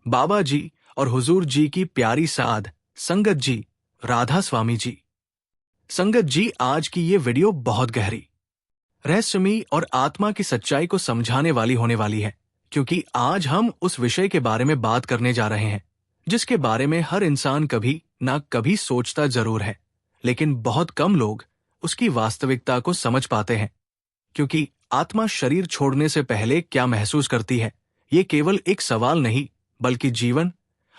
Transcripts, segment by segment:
बाबा जी और हुजूर जी की प्यारी साध संगत जी, राधा स्वामी जी। संगत जी, आज की ये वीडियो बहुत गहरी, रहस्यमयी और आत्मा की सच्चाई को समझाने वाली होने वाली है, क्योंकि आज हम उस विषय के बारे में बात करने जा रहे हैं जिसके बारे में हर इंसान कभी ना कभी सोचता जरूर है, लेकिन बहुत कम लोग उसकी वास्तविकता को समझ पाते हैं। क्योंकि आत्मा शरीर छोड़ने से पहले क्या महसूस करती है, ये केवल एक सवाल नहीं, बल्कि जीवन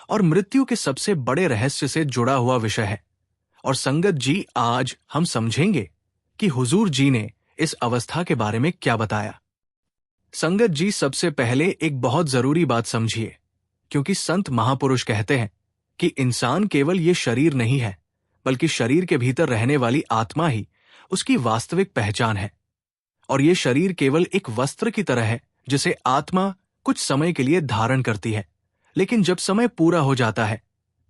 और मृत्यु के सबसे बड़े रहस्य से जुड़ा हुआ विषय है। और संगत जी, आज हम समझेंगे कि हुजूर जी ने इस अवस्था के बारे में क्या बताया। संगत जी, सबसे पहले एक बहुत जरूरी बात समझिए, क्योंकि संत महापुरुष कहते हैं कि इंसान केवल ये शरीर नहीं है, बल्कि शरीर के भीतर रहने वाली आत्मा ही उसकी वास्तविक पहचान है। और ये शरीर केवल एक वस्त्र की तरह है जिसे आत्मा कुछ समय के लिए धारण करती है, लेकिन जब समय पूरा हो जाता है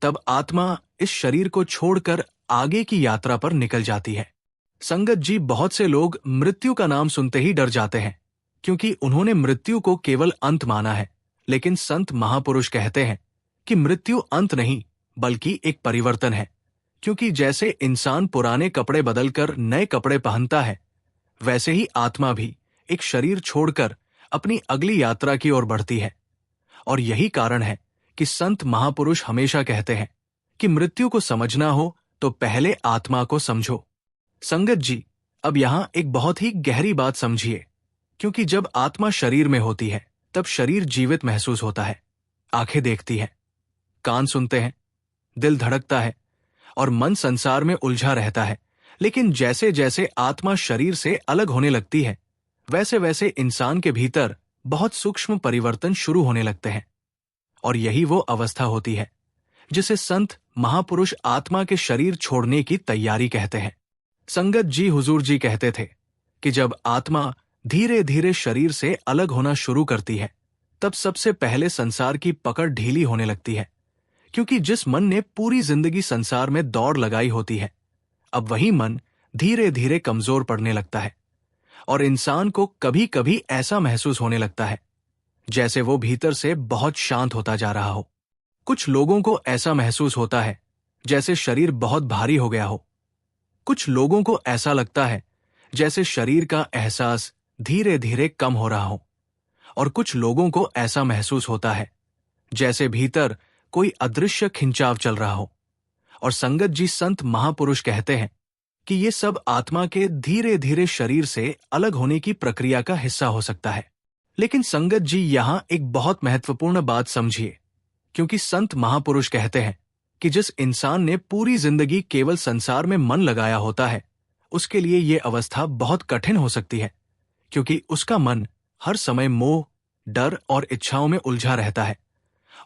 तब आत्मा इस शरीर को छोड़कर आगे की यात्रा पर निकल जाती है। संगत जी, बहुत से लोग मृत्यु का नाम सुनते ही डर जाते हैं, क्योंकि उन्होंने मृत्यु को केवल अंत माना है। लेकिन संत महापुरुष कहते हैं कि मृत्यु अंत नहीं, बल्कि एक परिवर्तन है। क्योंकि जैसे इंसान पुराने कपड़े बदलकर नए कपड़े पहनता है, वैसे ही आत्मा भी एक शरीर छोड़कर अपनी अगली यात्रा की ओर बढ़ती है। और यही कारण है कि संत महापुरुष हमेशा कहते हैं कि मृत्यु को समझना हो तो पहले आत्मा को समझो। संगत जी, अब यहां एक बहुत ही गहरी बात समझिए, क्योंकि जब आत्मा शरीर में होती है तब शरीर जीवित महसूस होता है। आंखें देखती हैं, कान सुनते हैं, दिल धड़कता है और मन संसार में उलझा रहता है। लेकिन जैसे जैसे आत्मा शरीर से अलग होने लगती है, वैसे वैसे इंसान के भीतर बहुत सूक्ष्म परिवर्तन शुरू होने लगते हैं। और यही वो अवस्था होती है जिसे संत महापुरुष आत्मा के शरीर छोड़ने की तैयारी कहते हैं। संगत जी, हुजूर जी कहते थे कि जब आत्मा धीरे धीरे शरीर से अलग होना शुरू करती है, तब सबसे पहले संसार की पकड़ ढीली होने लगती है। क्योंकि जिस मन ने पूरी जिंदगी संसार में दौड़ लगाई होती है, अब वही मन धीरे धीरे कमजोर पड़ने लगता है। और इंसान को कभी कभी ऐसा महसूस होने लगता है जैसे वो भीतर से बहुत शांत होता जा रहा हो। कुछ लोगों को ऐसा महसूस होता है जैसे शरीर बहुत भारी हो गया हो। कुछ लोगों को ऐसा लगता है जैसे शरीर का एहसास धीरे धीरे कम हो रहा हो। और कुछ लोगों को ऐसा महसूस होता है जैसे भीतर कोई अदृश्य खिंचाव चल रहा हो। और संगत जी, संत महापुरुष कहते हैं कि ये सब आत्मा के धीरे धीरे शरीर से अलग होने की प्रक्रिया का हिस्सा हो सकता है। लेकिन संगत जी, यहां एक बहुत महत्वपूर्ण बात समझिए, क्योंकि संत महापुरुष कहते हैं कि जिस इंसान ने पूरी जिंदगी केवल संसार में मन लगाया होता है, उसके लिए ये अवस्था बहुत कठिन हो सकती है। क्योंकि उसका मन हर समय मोह, डर और इच्छाओं में उलझा रहता है।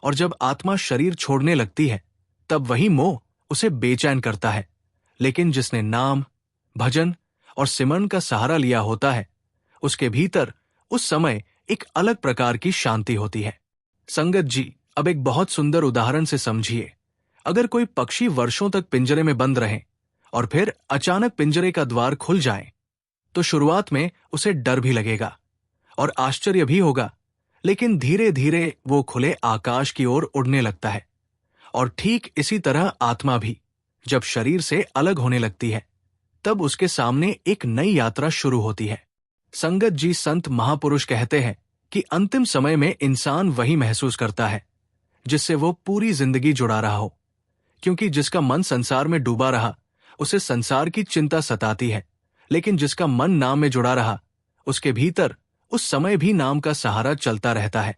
और जब आत्मा शरीर छोड़ने लगती है, तब वही मोह उसे बेचैन करता है। लेकिन जिसने नाम, भजन और सिमरन का सहारा लिया होता है, उसके भीतर उस समय एक अलग प्रकार की शांति होती है। संगत जी, अब एक बहुत सुंदर उदाहरण से समझिए। अगर कोई पक्षी वर्षों तक पिंजरे में बंद रहे और फिर अचानक पिंजरे का द्वार खुल जाए, तो शुरुआत में उसे डर भी लगेगा और आश्चर्य भी होगा। लेकिन धीरे धीरे वो खुले आकाश की ओर उड़ने लगता है। और ठीक इसी तरह आत्मा भी जब शरीर से अलग होने लगती है, तब उसके सामने एक नई यात्रा शुरू होती है। संगत जी, संत महापुरुष कहते हैं कि अंतिम समय में इंसान वही महसूस करता है जिससे वो पूरी जिंदगी जुड़ा रहा हो। क्योंकि जिसका मन संसार में डूबा रहा, उसे संसार की चिंता सताती है। लेकिन जिसका मन नाम में जुड़ा रहा, उसके भीतर उस समय भी नाम का सहारा चलता रहता है।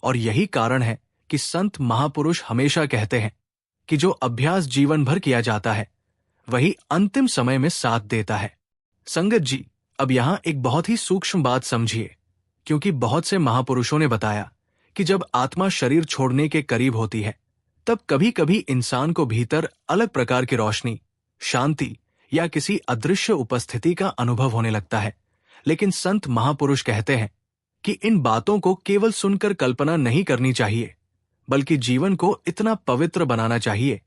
और यही कारण है कि संत महापुरुष हमेशा कहते हैं कि जो अभ्यास जीवन भर किया जाता है, वही अंतिम समय में साथ देता है। संगत जी, अब यहां एक बहुत ही सूक्ष्म बात समझिए, क्योंकि बहुत से महापुरुषों ने बताया कि जब आत्मा शरीर छोड़ने के करीब होती है, तब कभी कभी इंसान को भीतर अलग प्रकार की रोशनी, शांति या किसी अदृश्य उपस्थिति का अनुभव होने लगता है। लेकिन संत महापुरुष कहते हैं कि इन बातों को केवल सुनकर कल्पना नहीं करनी चाहिए, बल्कि जीवन को इतना पवित्र बनाना चाहिए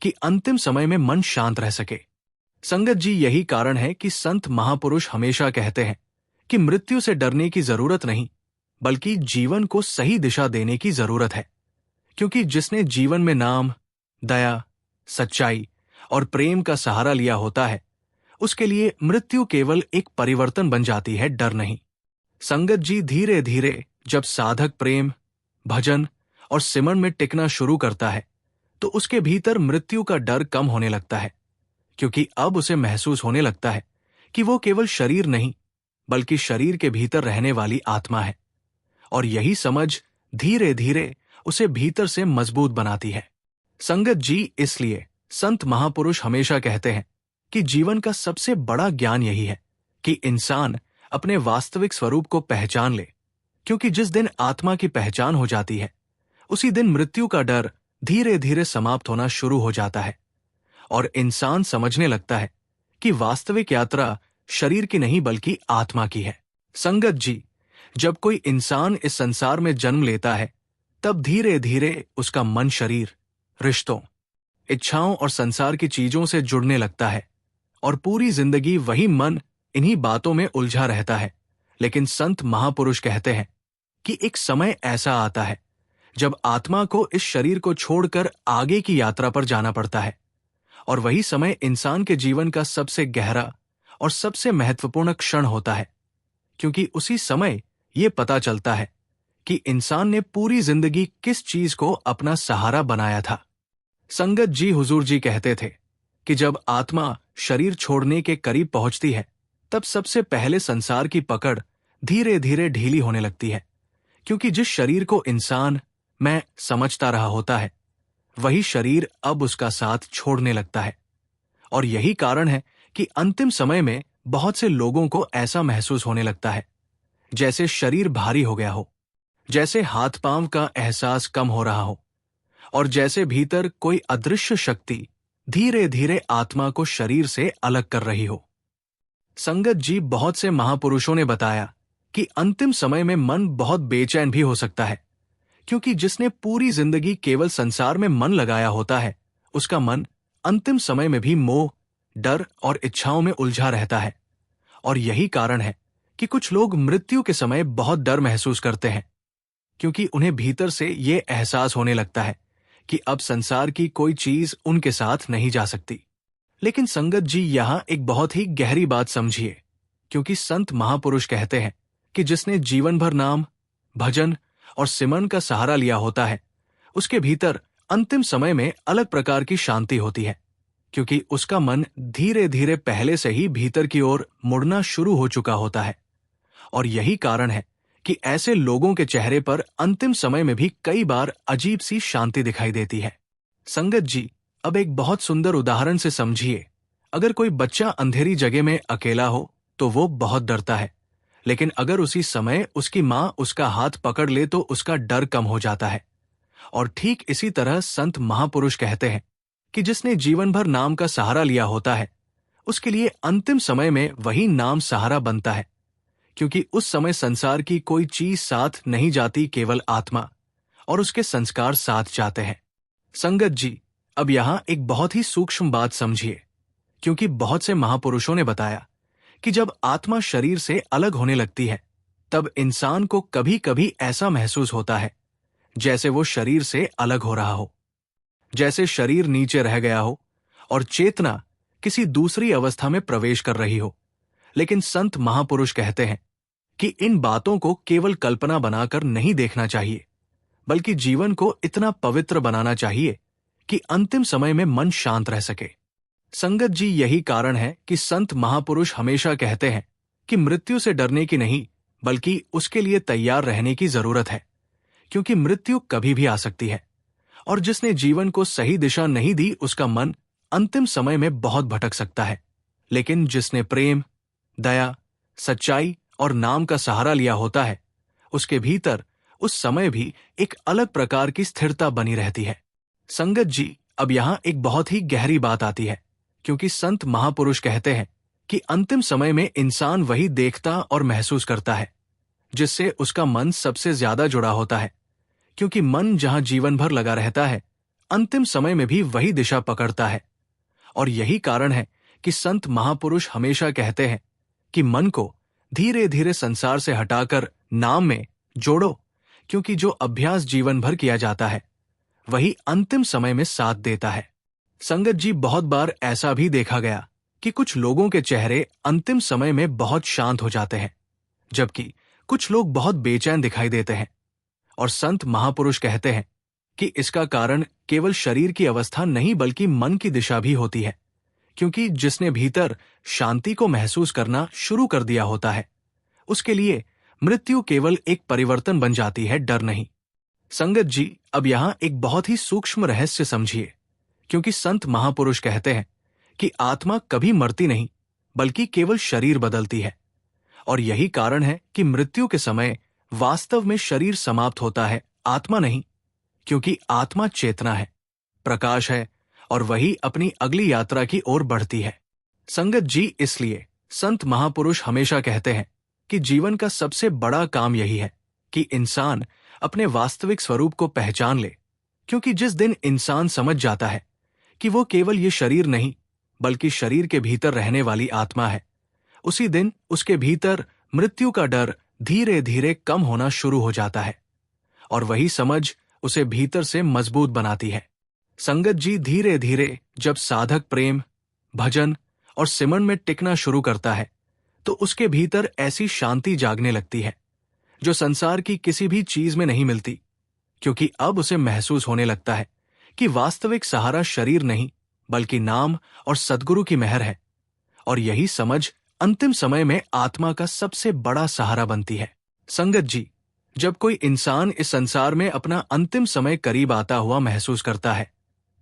कि अंतिम समय में मन शांत रह सके। संगत जी, यही कारण है कि संत महापुरुष हमेशा कहते हैं कि मृत्यु से डरने की जरूरत नहीं, बल्कि जीवन को सही दिशा देने की जरूरत है। क्योंकि जिसने जीवन में नाम, दया, सच्चाई और प्रेम का सहारा लिया होता है, उसके लिए मृत्यु केवल एक परिवर्तन बन जाती है, डर नहीं। संगत जी, धीरे धीरे जब साधक प्रेम, भजन और सिमरन में टिकना शुरू करता है, तो उसके भीतर मृत्यु का डर कम होने लगता है, क्योंकि अब उसे महसूस होने लगता है कि वो केवल शरीर नहीं, बल्कि शरीर के भीतर रहने वाली आत्मा है। और यही समझ धीरे धीरे उसे भीतर से मजबूत बनाती है। संगत जी, इसलिए संत महापुरुष हमेशा कहते हैं कि जीवन का सबसे बड़ा ज्ञान यही है कि इंसान अपने वास्तविक स्वरूप को पहचान ले, क्योंकि जिस दिन आत्मा की पहचान हो जाती है, उसी दिन मृत्यु का डर धीरे धीरे समाप्त होना शुरू हो जाता है और इंसान समझने लगता है कि वास्तविक यात्रा शरीर की नहीं बल्कि आत्मा की है। संगत जी, जब कोई इंसान इस संसार में जन्म लेता है, तब धीरे धीरे उसका मन शरीर, रिश्तों, इच्छाओं और संसार की चीजों से जुड़ने लगता है और पूरी जिंदगी वही मन इन्हीं बातों में उलझा रहता है। लेकिन संत महापुरुष कहते हैं कि एक समय ऐसा आता है जब आत्मा को इस शरीर को छोड़कर आगे की यात्रा पर जाना पड़ता है, और वही समय इंसान के जीवन का सबसे गहरा और सबसे महत्वपूर्ण क्षण होता है, क्योंकि उसी समय ये पता चलता है कि इंसान ने पूरी जिंदगी किस चीज को अपना सहारा बनाया था। संगत जी, हुजूर जी कहते थे कि जब आत्मा शरीर छोड़ने के करीब पहुंचती है, तब सबसे पहले संसार की पकड़ धीरे धीरे ढीली होने लगती है, क्योंकि जिस शरीर को इंसान मैं समझता रहा होता है, वही शरीर अब उसका साथ छोड़ने लगता है। और यही कारण है कि अंतिम समय में बहुत से लोगों को ऐसा महसूस होने लगता है जैसे शरीर भारी हो गया हो, जैसे हाथ पांव का एहसास कम हो रहा हो, और जैसे भीतर कोई अदृश्य शक्ति धीरे धीरे आत्मा को शरीर से अलग कर रही हो। संगत जी, बहुत से महापुरुषों ने बताया कि अंतिम समय में मन बहुत बेचैन भी हो सकता है, क्योंकि जिसने पूरी जिंदगी केवल संसार में मन लगाया होता है, उसका मन अंतिम समय में भी मोह, डर और इच्छाओं में उलझा रहता है। और यही कारण है कि कुछ लोग मृत्यु के समय बहुत डर महसूस करते हैं, क्योंकि उन्हें भीतर से ये एहसास होने लगता है कि अब संसार की कोई चीज उनके साथ नहीं जा सकती। लेकिन संगत जी, यहां एक बहुत ही गहरी बात समझिए, क्योंकि संत महापुरुष कहते हैं कि जिसने जीवन भर नाम, भजन और सिमरन का सहारा लिया होता है, उसके भीतर अंतिम समय में अलग प्रकार की शांति होती है, क्योंकि उसका मन धीरे धीरे पहले से ही भीतर की ओर मुड़ना शुरू हो चुका होता है। और यही कारण है कि ऐसे लोगों के चेहरे पर अंतिम समय में भी कई बार अजीब सी शांति दिखाई देती है। संगत जी, अब एक बहुत सुंदर उदाहरण से समझिए। अगर कोई बच्चा अंधेरी जगह में अकेला हो तो वो बहुत डरता है, लेकिन अगर उसी समय उसकी माँ उसका हाथ पकड़ ले तो उसका डर कम हो जाता है। और ठीक इसी तरह संत महापुरुष कहते हैं कि जिसने जीवन भर नाम का सहारा लिया होता है, उसके लिए अंतिम समय में वही नाम सहारा बनता है, क्योंकि उस समय संसार की कोई चीज साथ नहीं जाती, केवल आत्मा और उसके संस्कार साथ जाते हैं। संगत जी, अब यहां एक बहुत ही सूक्ष्म बात समझिए, क्योंकि बहुत से महापुरुषों ने बताया कि जब आत्मा शरीर से अलग होने लगती है, तब इंसान को कभी कभी ऐसा महसूस होता है जैसे वो शरीर से अलग हो रहा हो, जैसे शरीर नीचे रह गया हो और चेतना किसी दूसरी अवस्था में प्रवेश कर रही हो। लेकिन संत महापुरुष कहते हैं कि इन बातों को केवल कल्पना बनाकर नहीं देखना चाहिए, बल्कि जीवन को इतना पवित्र बनाना चाहिए कि अंतिम समय में मन शांत रह सके। संगत जी, यही कारण है कि संत महापुरुष हमेशा कहते हैं कि मृत्यु से डरने की नहीं, बल्कि उसके लिए तैयार रहने की जरूरत है, क्योंकि मृत्यु कभी भी आ सकती है, और जिसने जीवन को सही दिशा नहीं दी, उसका मन अंतिम समय में बहुत भटक सकता है। लेकिन जिसने प्रेम, दया, सच्चाई और नाम का सहारा लिया होता है, उसके भीतर उस समय भी एक अलग प्रकार की स्थिरता बनी रहती है। संगत जी, अब यहां एक बहुत ही गहरी बात आती है, क्योंकि संत महापुरुष कहते हैं कि अंतिम समय में इंसान वही देखता और महसूस करता है जिससे उसका मन सबसे ज्यादा जुड़ा होता है, क्योंकि मन जहां जीवन भर लगा रहता है, अंतिम समय में भी वही दिशा पकड़ता है। और यही कारण है कि संत महापुरुष हमेशा कहते हैं कि मन को धीरे धीरे संसार से हटाकर नाम में जोड़ो, क्योंकि जो अभ्यास जीवन भर किया जाता है, वही अंतिम समय में साथ देता है। संगत जी, बहुत बार ऐसा भी देखा गया कि कुछ लोगों के चेहरे अंतिम समय में बहुत शांत हो जाते हैं, जबकि कुछ लोग बहुत बेचैन दिखाई देते हैं। और संत महापुरुष कहते हैं कि इसका कारण केवल शरीर की अवस्था नहीं बल्कि मन की दिशा भी होती है, क्योंकि जिसने भीतर शांति को महसूस करना शुरू कर दिया होता है, उसके लिए मृत्यु केवल एक परिवर्तन बन जाती है, डर नहीं। संगत जी, अब यहां एक बहुत ही सूक्ष्म रहस्य समझिए, क्योंकि संत महापुरुष कहते हैं कि आत्मा कभी मरती नहीं बल्कि केवल शरीर बदलती है। और यही कारण है कि मृत्यु के समय वास्तव में शरीर समाप्त होता है, आत्मा नहीं, क्योंकि आत्मा चेतना है, प्रकाश है, और वही अपनी अगली यात्रा की ओर बढ़ती है। संगत जी, इसलिए संत महापुरुष हमेशा कहते हैं कि जीवन का सबसे बड़ा काम यही है कि इंसान अपने वास्तविक स्वरूप को पहचान ले, क्योंकि जिस दिन इंसान समझ जाता है कि वो केवल ये शरीर नहीं बल्कि शरीर के भीतर रहने वाली आत्मा है, उसी दिन उसके भीतर मृत्यु का डर धीरे धीरे कम होना शुरू हो जाता है, और वही समझ उसे भीतर से मजबूत बनाती है। संगत जी, धीरे धीरे जब साधक प्रेम, भजन और सिमरन में टिकना शुरू करता है, तो उसके भीतर ऐसी शांति जागने लगती है जो संसार की किसी भी चीज में नहीं मिलती, क्योंकि अब उसे महसूस होने लगता है कि वास्तविक सहारा शरीर नहीं बल्कि नाम और सद्गुरु की मेहर है। और यही समझ अंतिम समय में आत्मा का सबसे बड़ा सहारा बनती है। संगत जी, जब कोई इंसान इस संसार में अपना अंतिम समय करीब आता हुआ महसूस करता है,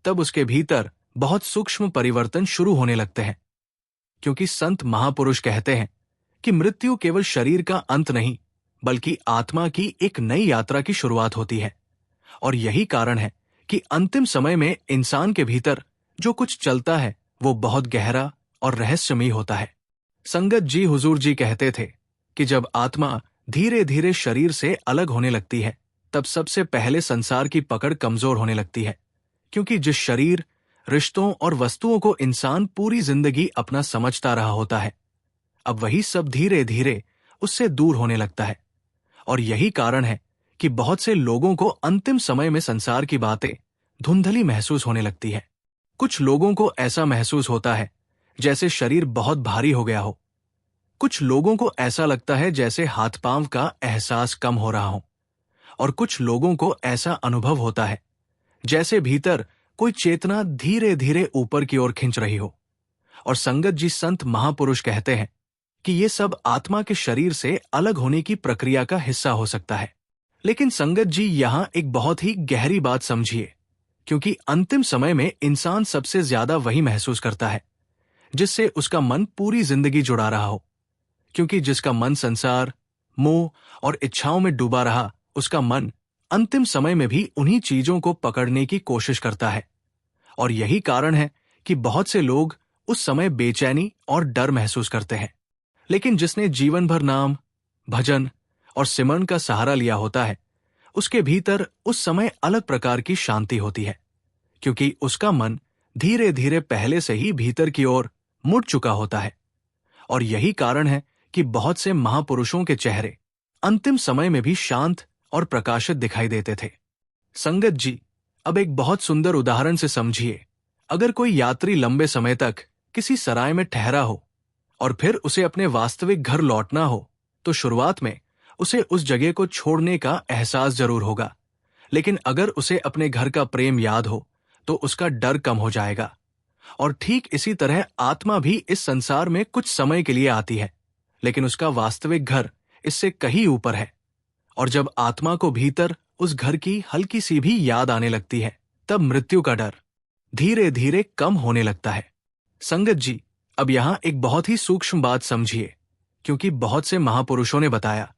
तब उसके भीतर बहुत सूक्ष्म परिवर्तन शुरू होने लगते हैं, क्योंकि संत महापुरुष कहते हैं कि मृत्यु केवल शरीर का अंत नहीं बल्कि आत्मा की एक नई यात्रा की शुरुआत होती है। और यही कारण है कि अंतिम समय में इंसान के भीतर जो कुछ चलता है वो बहुत गहरा और रहस्यमयी होता है। संगत जी, हुजूर जी कहते थे कि जब आत्मा धीरे धीरे शरीर से अलग होने लगती है, तब सबसे पहले संसार की पकड़ कमजोर होने लगती है, क्योंकि जिस शरीर, रिश्तों और वस्तुओं को इंसान पूरी जिंदगी अपना समझता रहा होता है, अब वही सब धीरे धीरे उससे दूर होने लगता है। और यही कारण है कि बहुत से लोगों को अंतिम समय में संसार की बातें धुंधली महसूस होने लगती है। कुछ लोगों को ऐसा महसूस होता है जैसे शरीर बहुत भारी हो गया हो, कुछ लोगों को ऐसा लगता है जैसे हाथ पांव का एहसास कम हो रहा हो, और कुछ लोगों को ऐसा अनुभव होता है जैसे भीतर कोई चेतना धीरे धीरे ऊपर की ओर खिंच रही हो। और संगत जी, संत महापुरुष कहते हैं कि ये सब आत्मा के शरीर से अलग होने की प्रक्रिया का हिस्सा हो सकता है। लेकिन संगत जी, यहां एक बहुत ही गहरी बात समझिए, क्योंकि अंतिम समय में इंसान सबसे ज्यादा वही महसूस करता है जिससे उसका मन पूरी जिंदगी जुड़ा रहा हो, क्योंकि जिसका मन संसार, मोह और इच्छाओं में डूबा रहा, उसका मन अंतिम समय में भी उन्हीं चीजों को पकड़ने की कोशिश करता है। और यही कारण है कि बहुत से लोग उस समय बेचैनी और डर महसूस करते हैं। लेकिन जिसने जीवन भर नाम, भजन और सिमरन का सहारा लिया होता है, उसके भीतर उस समय अलग प्रकार की शांति होती है, क्योंकि उसका मन धीरे धीरे पहले से ही भीतर की ओर मुड़ चुका होता है। और यही कारण है कि बहुत से महापुरुषों के चेहरे अंतिम समय में भी शांत और प्रकाशित दिखाई देते थे। संगत जी, अब एक बहुत सुंदर उदाहरण से समझिए। अगर कोई यात्री लंबे समय तक किसी सराय में ठहरा हो और फिर उसे अपने वास्तविक घर लौटना हो, तो शुरुआत में उसे उस जगह को छोड़ने का एहसास जरूर होगा, लेकिन अगर उसे अपने घर का प्रेम याद हो तो उसका डर कम हो जाएगा। और ठीक इसी तरह आत्मा भी इस संसार में कुछ समय के लिए आती है, लेकिन उसका वास्तविक घर इससे कहीं ऊपर है। और जब आत्मा को भीतर उस घर की हल्की सी भी याद आने लगती है, तब मृत्यु का डर धीरे धीरे कम होने लगता है। संगत जी, अब यहां एक बहुत ही सूक्ष्म बात समझिए, क्योंकि बहुत से महापुरुषों ने बताया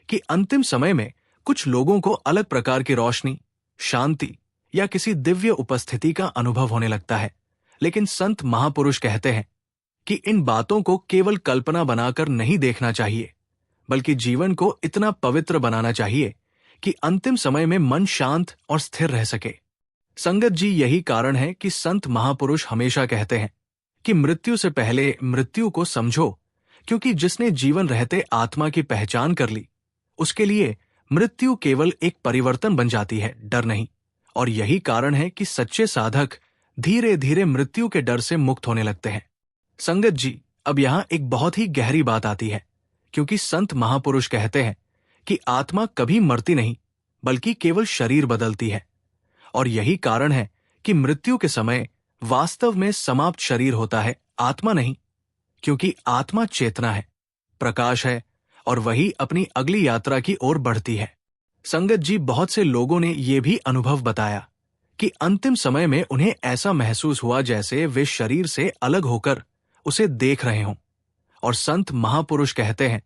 कि अंतिम समय में कुछ लोगों को अलग प्रकार की रोशनी, शांति या किसी दिव्य उपस्थिति का अनुभव होने लगता है। लेकिन संत महापुरुष कहते हैं कि इन बातों को केवल कल्पना बनाकर नहीं देखना चाहिए, बल्कि जीवन को इतना पवित्र बनाना चाहिए कि अंतिम समय में मन शांत और स्थिर रह सके। संगत जी, यही कारण है कि संत महापुरुष हमेशा कहते हैं कि मृत्यु से पहले मृत्यु को समझो, क्योंकि जिसने जीवन रहते आत्मा की पहचान कर ली, उसके लिए मृत्यु केवल एक परिवर्तन बन जाती है, डर नहीं। और यही कारण है कि सच्चे साधक धीरे धीरे मृत्यु के डर से मुक्त होने लगते हैं। संगत जी, अब यहाँ एक बहुत ही गहरी बात आती है, क्योंकि संत महापुरुष कहते हैं कि आत्मा कभी मरती नहीं, बल्कि केवल शरीर बदलती है। और यही कारण है कि मृत्यु के समय वास्तव में समाप्त शरीर होता है, आत्मा नहीं, क्योंकि आत्मा चेतना है, प्रकाश है, और वही अपनी अगली यात्रा की ओर बढ़ती है। संगत जी, बहुत से लोगों ने ये भी अनुभव बताया कि अंतिम समय में उन्हें ऐसा महसूस हुआ जैसे वे शरीर से अलग होकर उसे देख रहे हों। और संत महापुरुष कहते हैं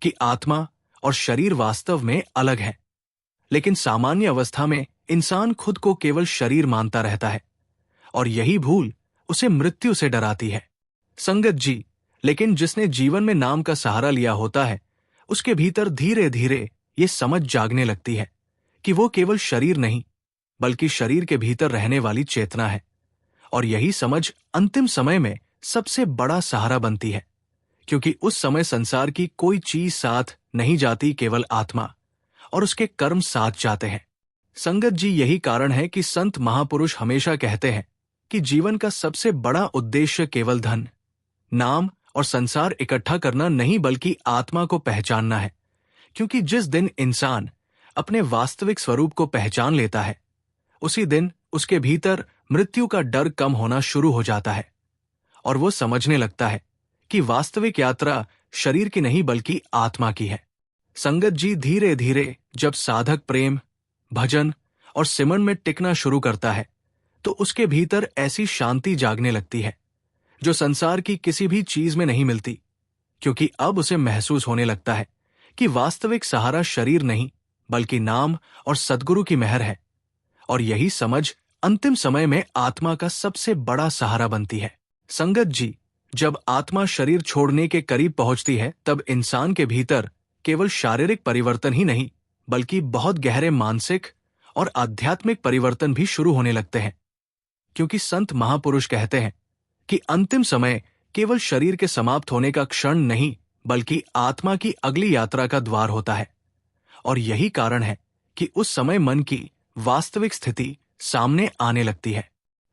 कि आत्मा और शरीर वास्तव में अलग है, लेकिन सामान्य अवस्था में इंसान खुद को केवल शरीर मानता रहता है, और यही भूल उसे मृत्यु से डराती है। संगत जी, लेकिन जिसने जीवन में नाम का सहारा लिया होता है, उसके भीतर धीरे धीरे ये समझ जागने लगती है कि वो केवल शरीर नहीं, बल्कि शरीर के भीतर रहने वाली चेतना है। और यही समझ अंतिम समय में सबसे बड़ा सहारा बनती है, क्योंकि उस समय संसार की कोई चीज साथ नहीं जाती, केवल आत्मा और उसके कर्म साथ जाते हैं। संगत जी, यही कारण है कि संत महापुरुष हमेशा कहते हैं कि जीवन का सबसे बड़ा उद्देश्य केवल धन, नाम और संसार इकट्ठा करना नहीं, बल्कि आत्मा को पहचानना है। क्योंकि जिस दिन इंसान अपने वास्तविक स्वरूप को पहचान लेता है, उसी दिन उसके भीतर मृत्यु का डर कम होना शुरू हो जाता है, और वो समझने लगता है कि वास्तविक यात्रा शरीर की नहीं, बल्कि आत्मा की है। संगत जी, धीरे धीरे जब साधक प्रेम, भजन और सिमरन में टिकना शुरू करता है, तो उसके भीतर ऐसी शांति जागने लगती है जो संसार की किसी भी चीज में नहीं मिलती, क्योंकि अब उसे महसूस होने लगता है कि वास्तविक सहारा शरीर नहीं, बल्कि नाम और सद्गुरु की मेहर है। और यही समझ अंतिम समय में आत्मा का सबसे बड़ा सहारा बनती है। संगत जी, जब आत्मा शरीर छोड़ने के करीब पहुंचती है, तब इंसान के भीतर केवल शारीरिक परिवर्तन ही नहीं, बल्कि बहुत गहरे मानसिक और आध्यात्मिक परिवर्तन भी शुरू होने लगते हैं। क्योंकि संत महापुरुष कहते हैं कि अंतिम समय केवल शरीर के समाप्त होने का क्षण नहीं, बल्कि आत्मा की अगली यात्रा का द्वार होता है। और यही कारण है कि उस समय मन की वास्तविक स्थिति सामने आने लगती है।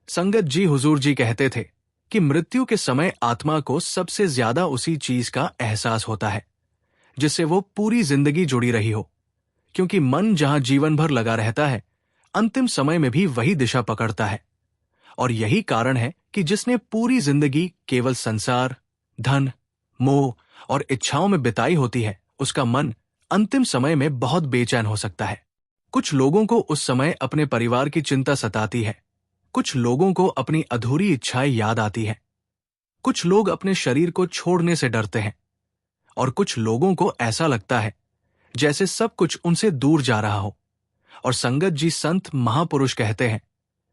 संगत जी, हुजूर जी कहते थे कि मृत्यु के समय आत्मा को सबसे ज्यादा उसी चीज का एहसास होता है जिससे वो पूरी जिंदगी जुड़ी रही हो, क्योंकि मन जहां जीवन भर लगा रहता है, अंतिम समय में भी वही दिशा पकड़ता है। और यही कारण है कि जिसने पूरी जिंदगी केवल संसार, धन, मोह और इच्छाओं में बिताई होती है, उसका मन अंतिम समय में बहुत बेचैन हो सकता है। कुछ लोगों को उस समय अपने परिवार की चिंता सताती है, कुछ लोगों को अपनी अधूरी इच्छाएं याद आती है, कुछ लोग अपने शरीर को छोड़ने से डरते हैं, और कुछ लोगों को ऐसा लगता है जैसे सब कुछ उनसे दूर जा रहा हो। और संगत जी, संत महापुरुष कहते हैं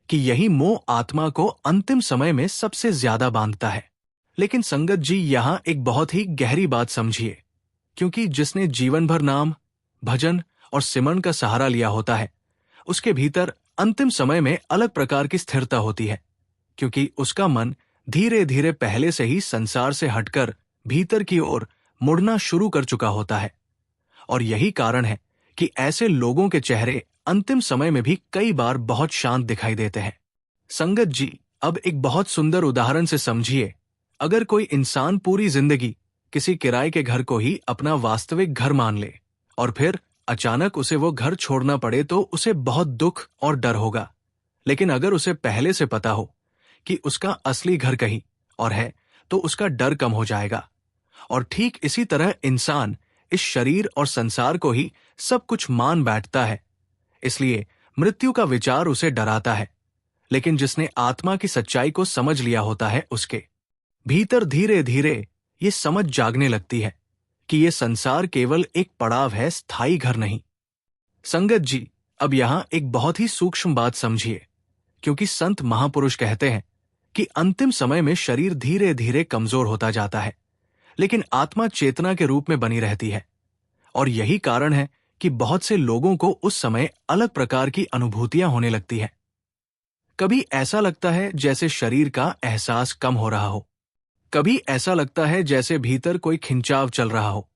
कि यही मोह आत्मा को अंतिम समय में सबसे ज्यादा बांधता है। लेकिन संगत जी, यहां एक बहुत ही गहरी बात समझिए, क्योंकि जिसने जीवन भर नाम, भजन और सिमरन का सहारा लिया होता है, उसके भीतर अंतिम समय में अलग प्रकार की स्थिरता होती है, क्योंकि उसका मन धीरे धीरे पहले से ही संसार से हटकर भीतर की ओर मुड़ना शुरू कर चुका होता है। और यही कारण है कि ऐसे लोगों के चेहरे अंतिम समय में भी कई बार बहुत शांत दिखाई देते हैं। संगत जी, अब एक बहुत सुंदर उदाहरण से समझिए। अगर कोई इंसान पूरी जिंदगी किसी किराए के घर को ही अपना वास्तविक घर मान ले और फिर अचानक उसे वो घर छोड़ना पड़े, तो उसे बहुत दुख और डर होगा। लेकिन अगर उसे पहले से पता हो कि उसका असली घर कहीं और है, तो उसका डर कम हो जाएगा। और ठीक इसी तरह इंसान इस शरीर और संसार को ही सब कुछ मान बैठता है, इसलिए मृत्यु का विचार उसे डराता है। लेकिन जिसने आत्मा की सच्चाई को समझ लिया होता है, उसके भीतर धीरे धीरे ये समझ जागने लगती है कि ये संसार केवल एक पड़ाव है, स्थायी घर नहीं। संगत जी, अब यहां एक बहुत ही सूक्ष्म बात समझिए, क्योंकि संत महापुरुष कहते हैं कि अंतिम समय में शरीर धीरे धीरे कमजोर होता जाता है, लेकिन आत्मा चेतना के रूप में बनी रहती है। और यही कारण है कि बहुत से लोगों को उस समय अलग प्रकार की अनुभूतियां होने लगती हैं। कभी ऐसा लगता है जैसे शरीर का एहसास कम हो रहा हो, कभी ऐसा लगता है जैसे भीतर कोई खिंचाव चल रहा हो,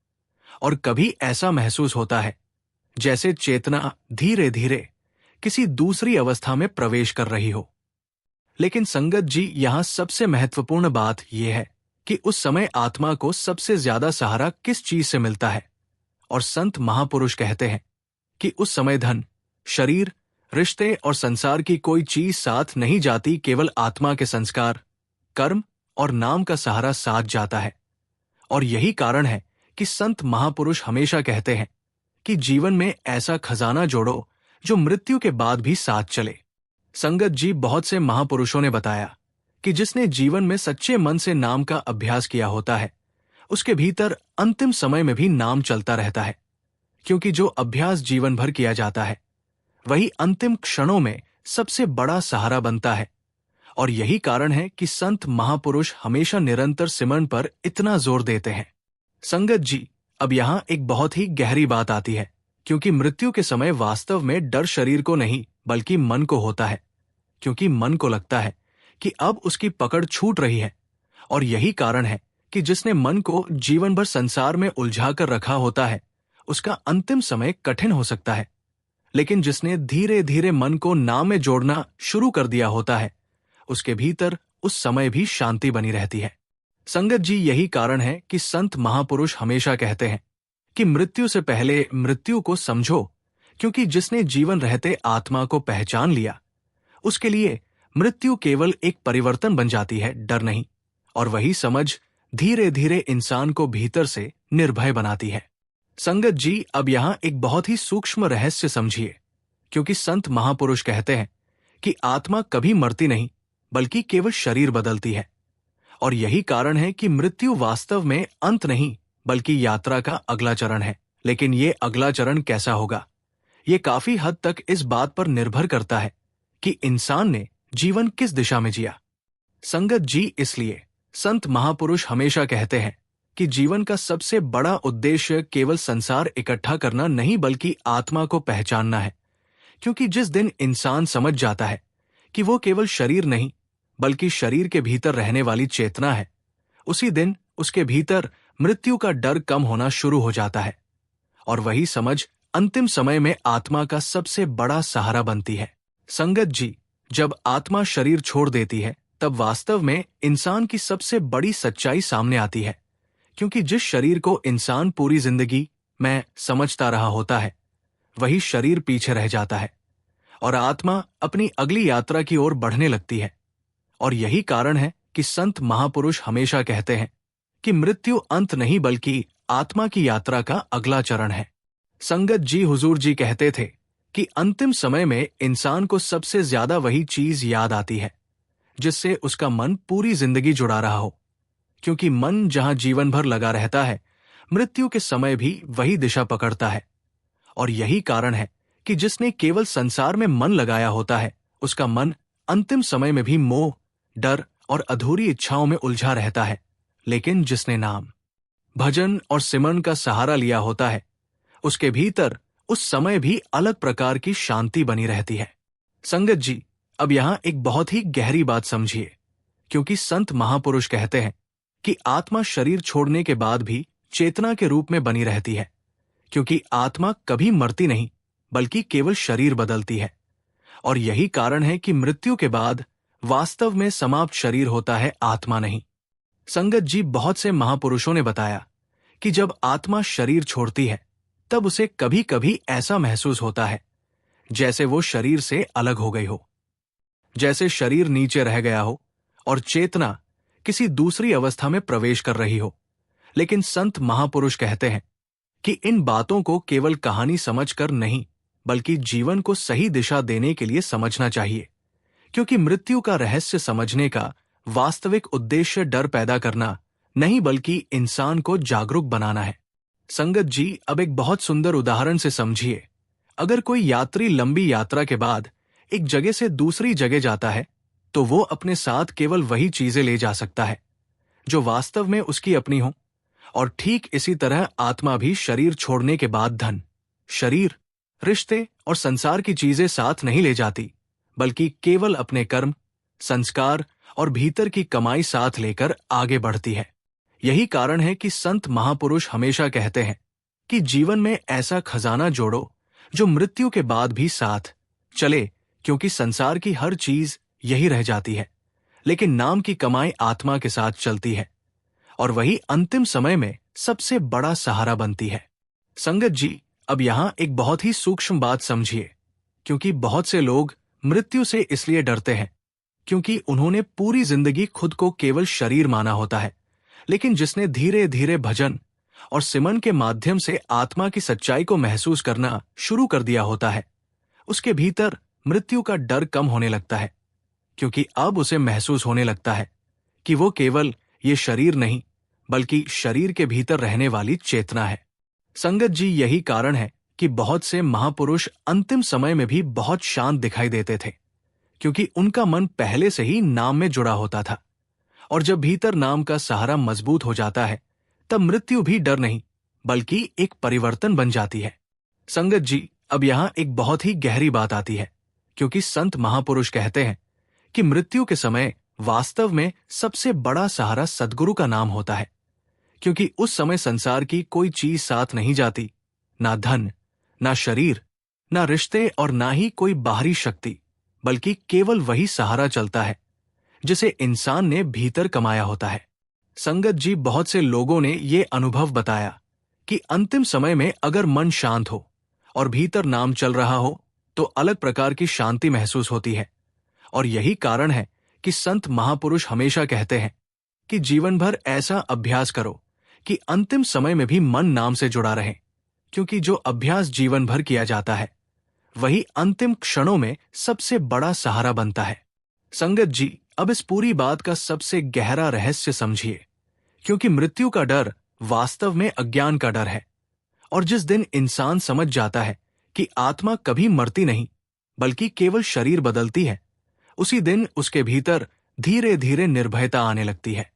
और कभी ऐसा महसूस होता है जैसे चेतना धीरे धीरे किसी दूसरी अवस्था में प्रवेश कर रही हो। लेकिन संगत जी, यहां सबसे महत्वपूर्ण बात यह है कि उस समय आत्मा को सबसे ज्यादा सहारा किस चीज से मिलता है। और संत महापुरुष कहते हैं कि उस समय धन, शरीर, रिश्ते और संसार की कोई चीज साथ नहीं जाती, केवल आत्मा के संस्कार, कर्म और नाम का सहारा साथ जाता है। और यही कारण है कि संत महापुरुष हमेशा कहते हैं कि जीवन में ऐसा खजाना जोड़ो जो मृत्यु के बाद भी साथ चले। संगत जी, बहुत से महापुरुषों ने बताया कि जिसने जीवन में सच्चे मन से नाम का अभ्यास किया होता है, उसके भीतर अंतिम समय में भी नाम चलता रहता है, क्योंकि जो अभ्यास जीवन भर किया जाता है वही अंतिम क्षणों में सबसे बड़ा सहारा बनता है। और यही कारण है कि संत महापुरुष हमेशा निरंतर सिमरन पर इतना जोर देते हैं। संगत जी, अब यहां एक बहुत ही गहरी बात आती है, क्योंकि मृत्यु के समय वास्तव में डर शरीर को नहीं बल्कि मन को होता है, क्योंकि मन को लगता है कि अब उसकी पकड़ छूट रही है। और यही कारण है कि जिसने मन को जीवन भर संसार में उलझा कर रखा होता है, उसका अंतिम समय कठिन हो सकता है। लेकिन जिसने धीरे धीरे मन को नाम में जोड़ना शुरू कर दिया होता है, उसके भीतर उस समय भी शांति बनी रहती है। संगत जी, यही कारण है कि संत महापुरुष हमेशा कहते हैं कि मृत्यु से पहले मृत्यु को समझो, क्योंकि जिसने जीवन रहते आत्मा को पहचान लिया, उसके लिए मृत्यु केवल एक परिवर्तन बन जाती है, डर नहीं। और वही समझ धीरे धीरे इंसान को भीतर से निर्भय बनाती है। संगत जी, अब यहां एक बहुत ही सूक्ष्म रहस्य समझिए, क्योंकि संत महापुरुष कहते हैं कि आत्मा कभी मरती नहीं बल्कि केवल शरीर बदलती है। और यही कारण है कि मृत्यु वास्तव में अंत नहीं बल्कि यात्रा का अगला चरण है। लेकिन ये अगला चरण कैसा होगा, ये काफी हद तक इस बात पर निर्भर करता है कि इंसान ने जीवन किस दिशा में जिया। संगत जी, इसलिए संत महापुरुष हमेशा कहते हैं कि जीवन का सबसे बड़ा उद्देश्य केवल संसार इकट्ठा करना नहीं बल्कि आत्मा को पहचानना है। क्योंकि जिस दिन इंसान समझ जाता है कि वो केवल शरीर नहीं बल्कि शरीर के भीतर रहने वाली चेतना है, उसी दिन उसके भीतर मृत्यु का डर कम होना शुरू हो जाता है। और वही समझ अंतिम समय में आत्मा का सबसे बड़ा सहारा बनती है। संगत जी, जब आत्मा शरीर छोड़ देती है, तब वास्तव में इंसान की सबसे बड़ी सच्चाई सामने आती है। क्योंकि जिस शरीर को इंसान पूरी जिंदगी में समझता रहा होता है, वही शरीर पीछे रह जाता है और आत्मा अपनी अगली यात्रा की ओर बढ़ने लगती है। और यही कारण है कि संत महापुरुष हमेशा कहते हैं कि मृत्यु अंत नहीं बल्कि आत्मा की यात्रा का अगला चरण है। संगत जी, हुजूर जी कहते थे कि अंतिम समय में इंसान को सबसे ज्यादा वही चीज याद आती है जिससे उसका मन पूरी जिंदगी जुड़ा रहा हो। क्योंकि मन जहां जीवन भर लगा रहता है, मृत्यु के समय भी वही दिशा पकड़ता है। और यही कारण है कि जिसने केवल संसार में मन लगाया होता है, उसका मन अंतिम समय में भी मोह, डर और अधूरी इच्छाओं में उलझा रहता है। लेकिन जिसने नाम, भजन और सिमरन का सहारा लिया होता है, उसके भीतर उस समय भी अलग प्रकार की शांति बनी रहती है। संगत जी, अब यहां एक बहुत ही गहरी बात समझिए, क्योंकि संत महापुरुष कहते हैं कि आत्मा शरीर छोड़ने के बाद भी चेतना के रूप में बनी रहती है। क्योंकि आत्मा कभी मरती नहीं बल्कि केवल शरीर बदलती है। और यही कारण है कि मृत्यु के बाद वास्तव में समाप्त शरीर होता है, आत्मा नहीं। संगत जी, बहुत से महापुरुषों ने बताया कि जब आत्मा शरीर छोड़ती है, तब उसे कभी कभी ऐसा महसूस होता है जैसे वो शरीर से अलग हो गई हो, जैसे शरीर नीचे रह गया हो और चेतना किसी दूसरी अवस्था में प्रवेश कर रही हो। लेकिन संत महापुरुष कहते हैं कि इन बातों को केवल कहानी समझकर नहीं बल्कि जीवन को सही दिशा देने के लिए समझना चाहिए। क्योंकि मृत्यु का रहस्य समझने का वास्तविक उद्देश्य डर पैदा करना नहीं बल्कि इंसान को जागरूक बनाना है। संगत जी, अब एक बहुत सुंदर उदाहरण से समझिए। अगर कोई यात्री लंबी यात्रा के बाद एक जगह से दूसरी जगह जाता है, तो वो अपने साथ केवल वही चीजें ले जा सकता है जो वास्तव में उसकी अपनी हो। और ठीक इसी तरह आत्मा भी शरीर छोड़ने के बाद धन, शरीर, रिश्ते और संसार की चीजें साथ नहीं ले जाती, बल्कि केवल अपने कर्म, संस्कार और भीतर की कमाई साथ लेकर आगे बढ़ती है। यही कारण है कि संत महापुरुष हमेशा कहते हैं कि जीवन में ऐसा खजाना जोड़ो जो मृत्यु के बाद भी साथ चले, क्योंकि संसार की हर चीज यही रह जाती है, लेकिन नाम की कमाई आत्मा के साथ चलती है और वही अंतिम समय में सबसे बड़ा सहारा बनती है। संगत जी, अब यहां एक बहुत ही सूक्ष्म बात समझिए, क्योंकि बहुत से लोग मृत्यु से इसलिए डरते हैं क्योंकि उन्होंने पूरी जिंदगी खुद को केवल शरीर माना होता है। लेकिन जिसने धीरे धीरे भजन और सिमरन के माध्यम से आत्मा की सच्चाई को महसूस करना शुरू कर दिया होता है, उसके भीतर मृत्यु का डर कम होने लगता है, क्योंकि अब उसे महसूस होने लगता है कि वो केवल ये शरीर नहीं, बल्कि शरीर के भीतर रहने वाली चेतना है। संगत जी, यही कारण है कि बहुत से महापुरुष अंतिम समय में भी बहुत शांत दिखाई देते थे, क्योंकि उनका मन पहले से ही नाम में जुड़ा होता था। और जब भीतर नाम का सहारा मजबूत हो जाता है, तब मृत्यु भी डर नहीं, बल्कि एक परिवर्तन बन जाती है। संगत जी, अब यहां एक बहुत ही गहरी बात आती है, क्योंकि संत महापुरुष कहते हैं कि मृत्यु के समय वास्तव में सबसे बड़ा सहारा सद्गुरु का नाम होता है, क्योंकि उस समय संसार की कोई चीज साथ नहीं जाती, ना धन, ना शरीर, ना रिश्ते और ना ही कोई बाहरी शक्ति, बल्कि केवल वही सहारा चलता है जिसे इंसान ने भीतर कमाया होता है। संगत जी, बहुत से लोगों ने ये अनुभव बताया कि अंतिम समय में अगर मन शांत हो और भीतर नाम चल रहा हो तो अलग प्रकार की शांति महसूस होती है। और यही कारण है कि संत महापुरुष हमेशा कहते हैं कि जीवन भर ऐसा अभ्यास करो कि अंतिम समय में भी मन नाम से जुड़ा रहे, क्योंकि जो अभ्यास जीवन भर किया जाता है वही अंतिम क्षणों में सबसे बड़ा सहारा बनता है। संगत जी, अब इस पूरी बात का सबसे गहरा रहस्य समझिए, क्योंकि मृत्यु का डर वास्तव में अज्ञान का डर है। और जिस दिन इंसान समझ जाता है कि आत्मा कभी मरती नहीं, बल्कि केवल शरीर बदलती है, उसी दिन उसके भीतर धीरे धीरे निर्भयता आने लगती है,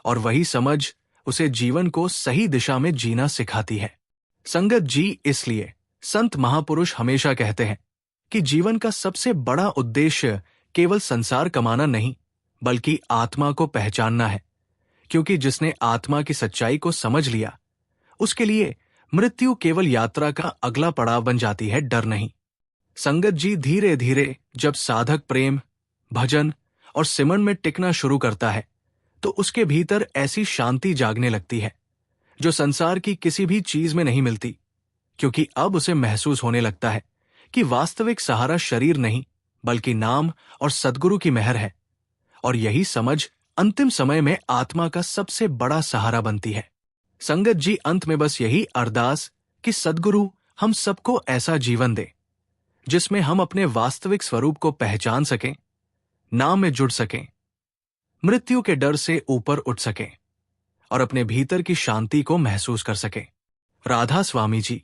और वही समझ उसे जीवन को सही दिशा में जीना सिखाती है। संगत जी, इसलिए संत महापुरुष हमेशा कहते हैं कि जीवन का सबसे बड़ा उद्देश्य केवल संसार कमाना नहीं, बल्कि आत्मा को पहचानना है, क्योंकि जिसने आत्मा की सच्चाई को समझ लिया, उसके लिए मृत्यु केवल यात्रा का अगला पड़ाव बन जाती है, डर नहीं। संगत जी, धीरे धीरे जब साधक प्रेम, भजन और सिमरन में टिकना शुरू करता है, तो उसके भीतर ऐसी शांति जागने लगती है जो संसार की किसी भी चीज में नहीं मिलती, क्योंकि अब उसे महसूस होने लगता है कि वास्तविक सहारा शरीर नहीं, बल्कि नाम और सद्गुरु की मेहर है। और यही समझ अंतिम समय में आत्मा का सबसे बड़ा सहारा बनती है। संगत जी, अंत में बस यही अरदास कि सद्गुरु हम सबको ऐसा जीवन दे जिसमें हम अपने वास्तविक स्वरूप को पहचान सकें, नाम में जुड़ सकें, मृत्यु के डर से ऊपर उठ सकें और अपने भीतर की शांति को महसूस कर सकें। राधा स्वामी जी।